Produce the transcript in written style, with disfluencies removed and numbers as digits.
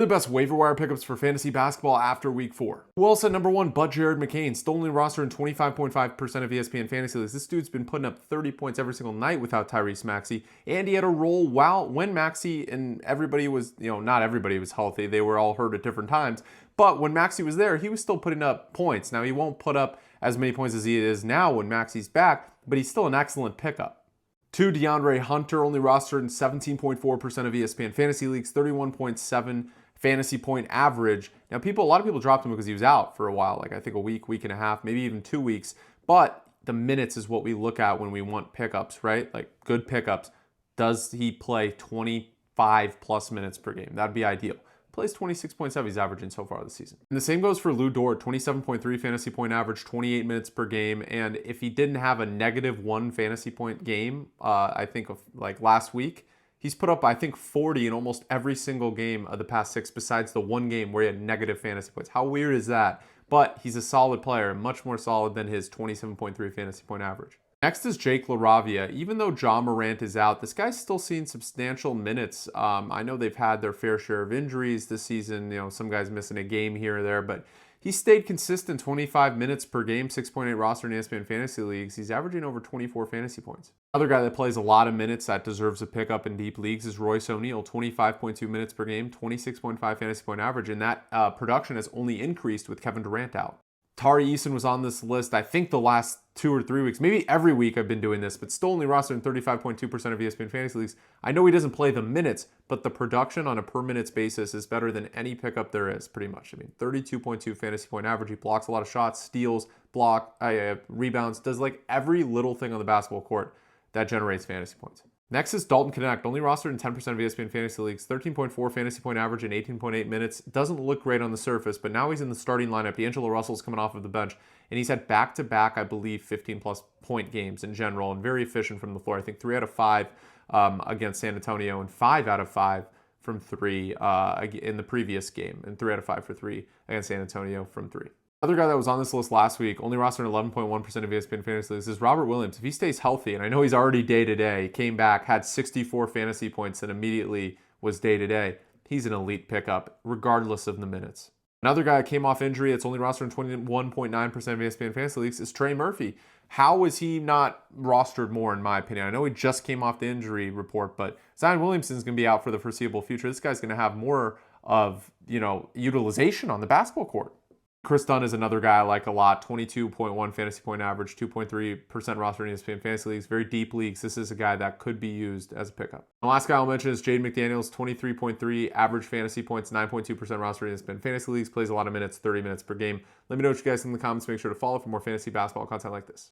The best waiver wire pickups for fantasy basketball after week 4. Who else at number 1 but Jared McCain? Still only rostered in 25.5% of ESPN fantasy leagues. This dude's been putting up 30 points every single night without Tyrese Maxey. And he had a role when Maxey and everybody was, not everybody was healthy. They were all hurt at different times. But when Maxey was there, he was still putting up points. Now, he won't put up as many points as he is now when Maxey's back, but he's still an excellent pickup. 2, DeAndre Hunter, only rostered in 17.4% of ESPN fantasy leagues, 31.7 fantasy point average. Now, a lot of people dropped him because he was out for a while, like I think a week and a half, maybe even 2 weeks. But the minutes is what we look at when we want pickups, right? Like good pickups. Does he play 25 plus minutes per game? That'd be ideal. Plays 26.7, he's averaging so far this season. And the same goes for Lou Dort, 27.3 fantasy point average, 28 minutes per game. And if he didn't have a -1 fantasy point game, I think of like last week, he's put up, I think, 40 in almost every single game of the past 6, besides the one game where he had negative fantasy points. How weird is that? But he's a solid player, much more solid than his 27.3 fantasy point average. Next is Jake LaRavia. Even though Ja Morant is out, this guy's still seeing substantial minutes. I know they've had their fair share of injuries this season. Some guys missing a game here or there, but he stayed consistent, 25 minutes per game, 6.8 roster in ESPN fantasy leagues. He's averaging over 24 fantasy points. Another guy that plays a lot of minutes that deserves a pickup in deep leagues is Royce O'Neal, 25.2 minutes per game, 26.5 fantasy point average, and that production has only increased with Kevin Durant out. Tari Eason was on this list, I think the last 2 or 3 weeks. Maybe every week I've been doing this, but still only rostered in 35.2% of ESPN fantasy leagues. I know he doesn't play the minutes, but the production on a per minutes basis is better than any pickup there is, pretty much. 32.2 fantasy point average. He blocks a lot of shots, steals, rebounds, does like every little thing on the basketball court that generates fantasy points. Next is Dalton Knecht, only rostered in 10% of ESPN fantasy leagues, 13.4 fantasy point average in 18.8 minutes. Doesn't look great on the surface, but now he's in the starting lineup. D'Angelo Russell's coming off of the bench, and he's had back-to-back, I believe, 15-plus point games in general, and very efficient from the floor. I think 3 out of 5 against San Antonio, and 5 out of 5 from 3 in the previous game, and 3 out of 5 for 3 against San Antonio from 3. Other guy that was on this list last week, only rostered in 11.1% of ESPN fantasy leagues, is Robert Williams. If he stays healthy, and I know he's already day-to-day, came back, had 64 fantasy points, and immediately was day-to-day, he's an elite pickup, regardless of the minutes. Another guy that came off injury that's only rostered in 21.9% of ESPN fantasy leagues is Trey Murphy. How is he not rostered more, in my opinion? I know he just came off the injury report, but Zion Williamson's going to be out for the foreseeable future. This guy's going to have more of, utilization on the basketball court. Chris Dunn is another guy I like a lot. 22.1 fantasy point average, 2.3% roster in ESPN fantasy leagues, very deep leagues. This is a guy that could be used as a pickup. The last guy I'll mention is Jaden McDaniels, 23.3 average fantasy points, 9.2% roster in ESPN fantasy leagues, plays a lot of minutes, 30 minutes per game. Let me know what you guys think in the comments. Make sure to follow for more fantasy basketball content like this.